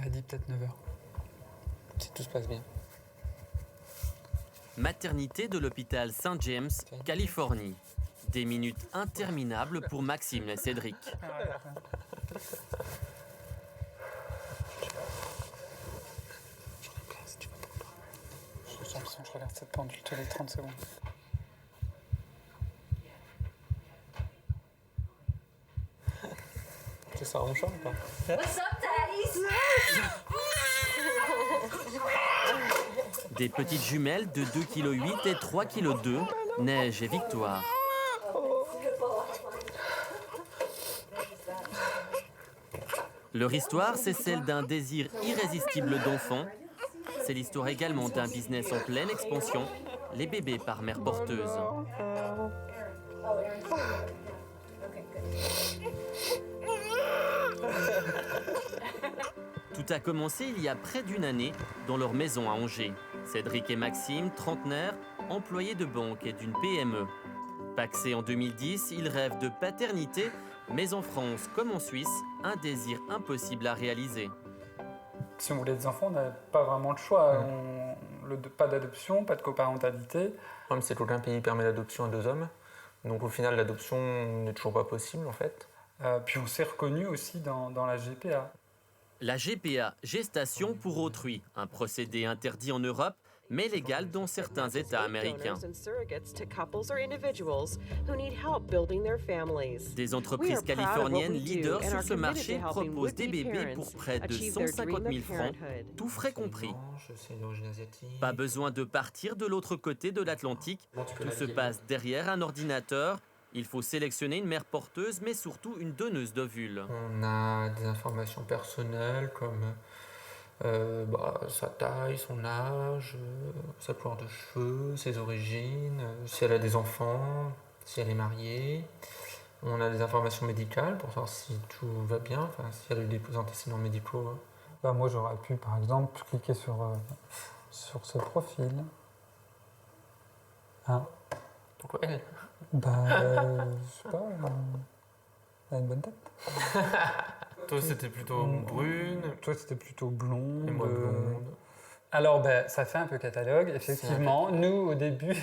j'aurais dit peut-être 9 heures. Si tout se passe bien. Maternité de l'hôpital St. James, Californie. Des minutes interminables pour Maxime et Cédric. J'ai l'impression que je regarde cette pendule tous les 30 secondes. Tu sors mon chat ou pas? What's up, daddies? Des petites jumelles de 2,8 kg et 3,2 kg, Neige et Victoire. Leur histoire, c'est celle d'un désir irrésistible d'enfant. C'est l'histoire également d'un business en pleine expansion, les bébés par mère porteuse. Tout a commencé il y a près d'une année dans leur maison à Angers. Cédric et Maxime, trentenaires, employés de banque et d'une PME. Pacsés en 2010, ils rêvent de paternité, mais en France comme en Suisse, un désir impossible à réaliser. Si on voulait des enfants, on n'avait pas vraiment le choix. Pas d'adoption, pas de coparentalité. Le problème, c'est qu'aucun pays permet l'adoption à 2 hommes. Donc au final, l'adoption n'est toujours pas possible en fait. Puis on s'est reconnu aussi dans la GPA. La GPA, gestation pour autrui, un procédé interdit en Europe, mais légal dans certains États américains. Des entreprises californiennes leaders sur ce marché proposent des bébés pour près de 150 000 francs, tout frais compris. Pas besoin de partir de l'autre côté de l'Atlantique, tout se passe derrière un ordinateur. Il faut sélectionner une mère porteuse, mais surtout une donneuse d'ovules. On a des informations personnelles comme sa taille, son âge, sa couleur de cheveux, ses origines, si elle a des enfants, si elle est mariée. On a des informations médicales pour savoir si tout va bien, enfin, si elle a eu des antécédents médicaux. Moi, j'aurais pu, par exemple, cliquer sur ce profil. Hein? Pourquoi elle? Je sais pas, elle a une bonne tête. Toi, c'était plutôt brune. Toi, c'était plutôt blonde. Et moi, blonde. Alors, ça fait un peu catalogue, effectivement. Nous, au début,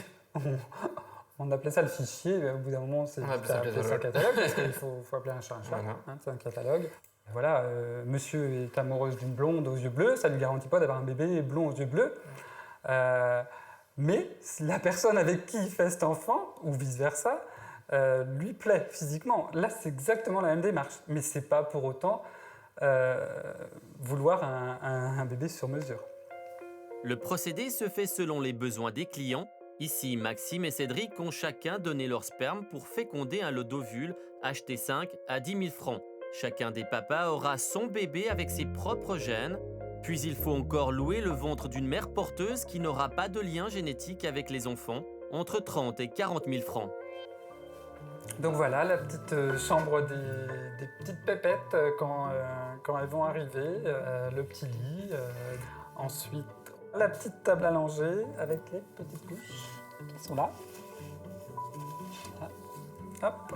on appelait ça le fichier. Mais au bout d'un moment, c'est appelé ça catalogue, parce qu'il faut appeler un chat un chat. Voilà. Hein, c'est un catalogue. Voilà, monsieur est amoureuse d'une blonde aux yeux bleus. Ça ne lui garantit pas d'avoir un bébé blond aux yeux bleus. Mais la personne avec qui il fait cet enfant, ou vice-versa, lui plaît physiquement. Là, c'est exactement la même démarche. Mais ce n'est pas pour autant vouloir un bébé sur mesure. Le procédé se fait selon les besoins des clients. Ici, Maxime et Cédric ont chacun donné leur sperme pour féconder un lot d'ovules acheté 5 à 10 000 francs. Chacun des papas aura son bébé avec ses propres gènes. Puis il faut encore louer le ventre d'une mère porteuse qui n'aura pas de lien génétique avec les enfants, entre 30 et 40 000 francs. Donc voilà, la petite chambre des petites pépettes quand elles vont arriver, le petit lit, ensuite la petite table à langer avec les petites couches qui sont là. Hop.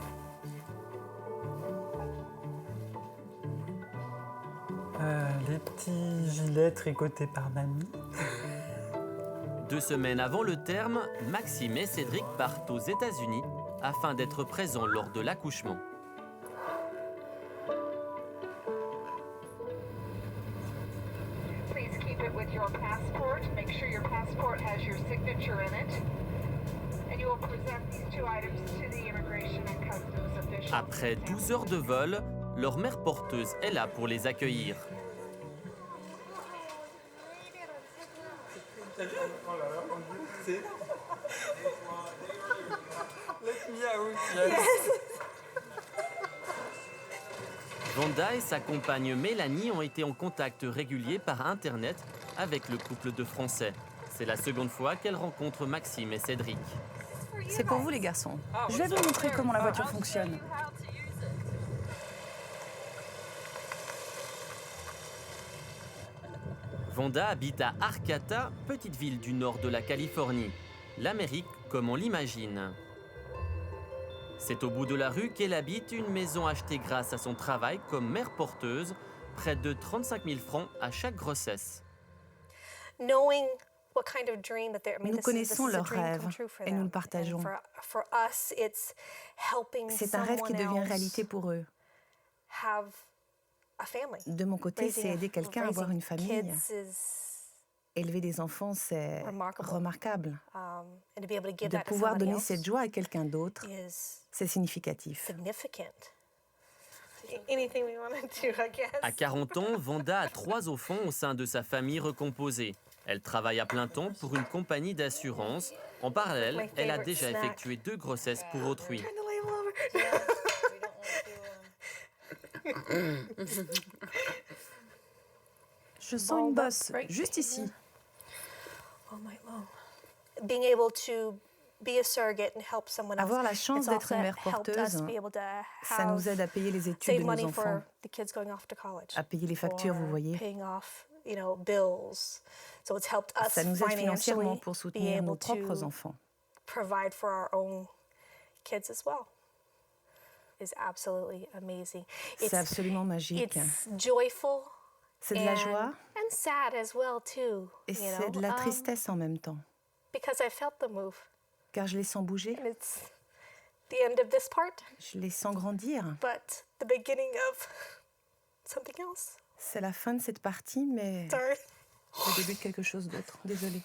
Les petits gilets tricotés par mamie. 2 semaines avant le terme, Maxime et Cédric partent aux États-Unis afin d'être présents lors de l'accouchement. Please keep it with your passport. Make sure your passport has your signature in it. And you will present these 2 items to the Immigration and Customs officials. Après 12 heures de vol, leur mère porteuse est là pour les accueillir. Oh là là, c'est énorme. Let me out, yes. Vanda et sa compagne Mélanie ont été en contact régulier par Internet avec le couple de Français. C'est la seconde fois qu'elle rencontre Maxime et Cédric. C'est pour vous les garçons. Je vais vous montrer comment la voiture fonctionne. Vanda habite à Arcata, petite ville du nord de la Californie. L'Amérique comme on l'imagine. C'est au bout de la rue qu'elle habite une maison achetée grâce à son travail comme mère porteuse. près de 35 000 francs à chaque grossesse. Knowing what kind of dream that they're, I mean, Nous this connaissons is a leurs dream rêves come true for et nous le them. partageons. And for us, it's helping C'est un rêve qui someone devient else réalité pour eux. have a family. De mon côté, c'est aider quelqu'un à avoir une famille. Kids is, Élever des enfants, c'est remarquable. and to be able to give De that to pouvoir somebody donner else cette joie à quelqu'un d'autre, is c'est significatif. significant. Anything we want to do, I guess. À 40 ans, Vanda a 3 enfants au sein de sa famille recomposée. Elle travaille à plein temps pour une compagnie d'assurance. En parallèle, elle a déjà effectué 2 grossesses pour autrui. Je sens une bosse, juste ici. Oh my mom. Being able to be a surrogate and help someone else. Avoir la chance it's d'être also une mère helped us porteuse, be able to ça nous have- aide à payer les études save de nos money enfants, for the kids going off to college. à payer les factures, or vous voyez. Paying off, bills. So it's helped us Ça nous aide financièrement financially pour be soutenir nos able propres to enfants. provide for our own kids as well. Is absolutely amazing. C'est absolument magique. It's joyful. C'est de la joie And sad as well too. et c'est de la tristesse en même temps. Because I felt the move. Car je les sens bouger, And it's the end of this part, je les sens grandir. but the beginning of something else. C'est la fin de cette partie, mais Sorry. le début de quelque chose d'autre. Désolée.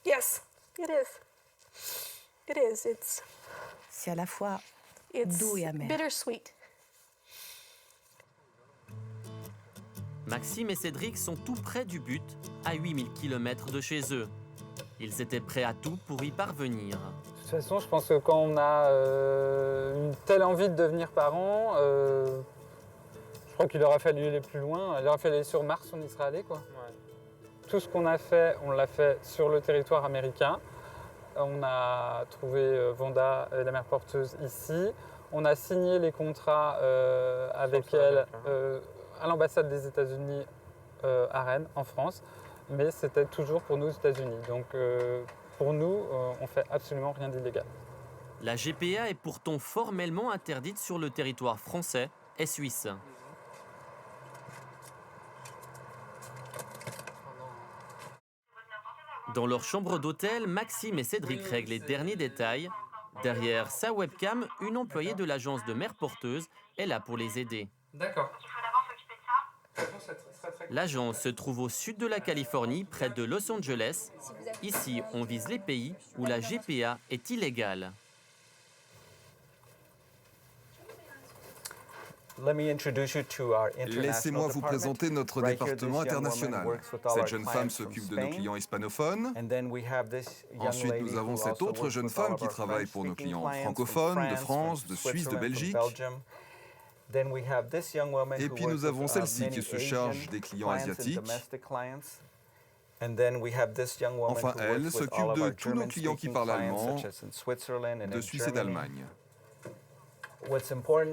Yes, it is. It is. C'est à la fois It's doux et amer. bittersweet. Maxime et Cédric sont tout près du but, à 8000 km de chez eux. Ils étaient prêts à tout pour y parvenir. De toute façon, je pense que quand on a une telle envie de devenir parent, je crois qu'il aurait fallu aller plus loin. Il aurait fallu aller sur Mars, on y serait allé, quoi. Tout ce qu'on a fait, on l'a fait sur le territoire américain. On a trouvé Vanda et la mère porteuse ici. On a signé les contrats avec elle à l'ambassade des États-Unis à Rennes, en France. Mais c'était toujours pour nous aux États-Unis. Donc pour nous, on fait absolument rien d'illégal. La GPA est pourtant formellement interdite sur le territoire français et suisse. Dans leur chambre d'hôtel, Maxime et Cédric règlent les derniers détails. Derrière sa webcam, une employée de l'agence de mère porteuse est là pour les aider. D'accord. L'agence se trouve au sud de la Californie, près de Los Angeles. Ici, on vise les pays où la GPA est illégale. Laissez-moi vous présenter notre département international. Cette jeune femme s'occupe de nos clients hispanophones. Ensuite, nous avons cette autre jeune femme qui travaille pour nos clients francophones, de France, de Suisse, de Belgique. Et puis nous avons celle-ci qui se charge des clients asiatiques. Enfin, elle s'occupe de tous nos clients qui parlent allemand, de Suisse et d'Allemagne.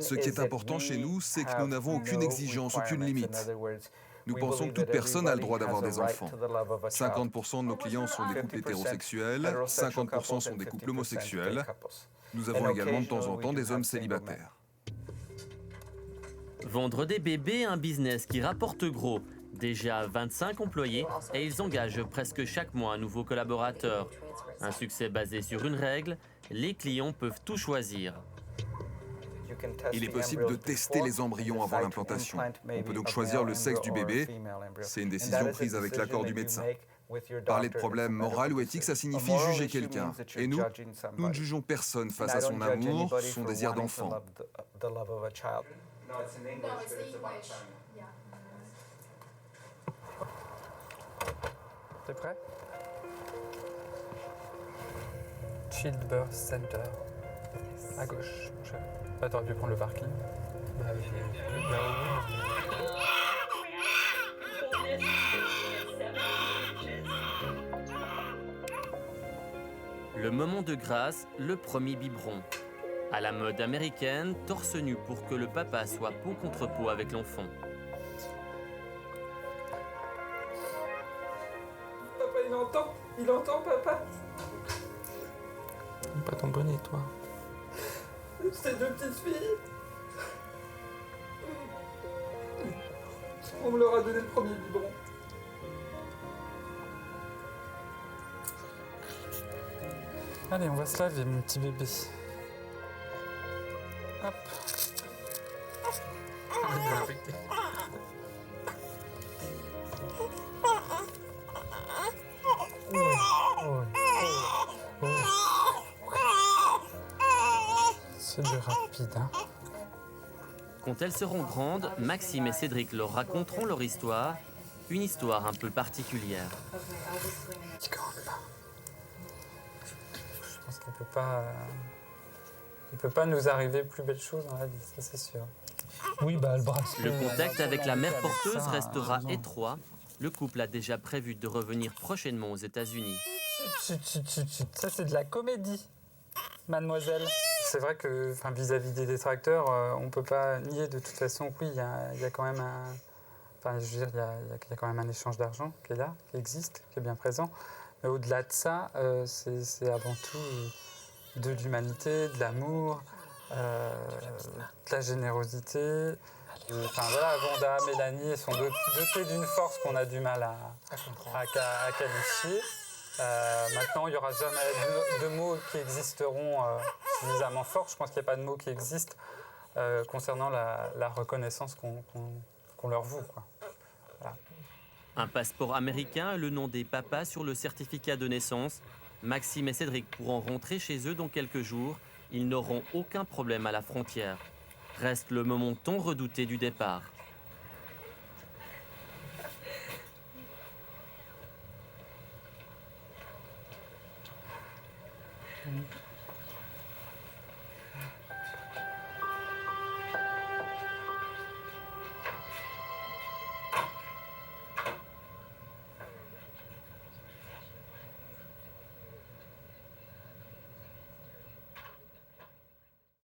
Ce qui est important chez nous, c'est que nous n'avons aucune exigence, aucune limite. Nous pensons que toute personne a le droit d'avoir des enfants. 50% de nos clients sont des couples hétérosexuels, 50% sont des couples homosexuels. Nous avons également de temps en temps des hommes célibataires. Vendre des bébés, un business qui rapporte gros. Déjà 25 employés et ils engagent presque chaque mois un nouveau collaborateur. Un succès basé sur une règle, les clients peuvent tout choisir. Il est possible de tester les embryons avant l'implantation. On peut donc choisir le sexe du bébé. C'est une décision prise avec l'accord du médecin. Parler de problème moral ou éthique, ça signifie juger quelqu'un. Et nous ne jugeons personne face à son amour, son désir d'enfant. T'es prêt? Childbirth Center. À gauche, mon cher. Bah, t'aurais pu prendre le parking. Bah, Le moment de grâce, le premier biberon. À la mode américaine, torse nu pour que le papa soit peau contre peau avec l'enfant. Papa, il entend, papa. Pas ton bonnet, toi. Ces deux petites filles. On me leur a donné le premier biberon. Allez, on va se laver, mon petit bébé. Hop. C'est du rapide, hein. Quand elles seront grandes, Maxime et Cédric leur raconteront leur histoire, une histoire un peu particulière. Je pense qu'il peut pas nous arriver plus belle chose dans la vie, ça c'est sûr. Oui, bah le bracelet. Le contact avec la mère porteuse restera étroit. Le couple a déjà prévu de revenir prochainement aux États-Unis. Ça c'est de la comédie, mademoiselle. C'est vrai que vis-à-vis des détracteurs, on peut pas nier de toute façon que oui, il y a quand même un... Enfin, je veux dire, il y a quand même un échange d'argent qui est là, qui existe, qui est bien présent. Mais au-delà de ça, c'est avant tout de l'humanité, de l'amour, de la générosité. Enfin voilà, Wanda, Mélanie sont dotées d'une force qu'on a du mal à qualifier. Maintenant, il n'y aura jamais de mots qui existeront suffisamment forts. Je pense qu'il n'y a pas de mots qui existent concernant la reconnaissance qu'on leur voue, quoi. Voilà. Un passeport américain a le nom des papas sur le certificat de naissance. Maxime et Cédric pourront rentrer chez eux dans quelques jours. Ils n'auront aucun problème à la frontière. Reste le moment tant redouté du départ.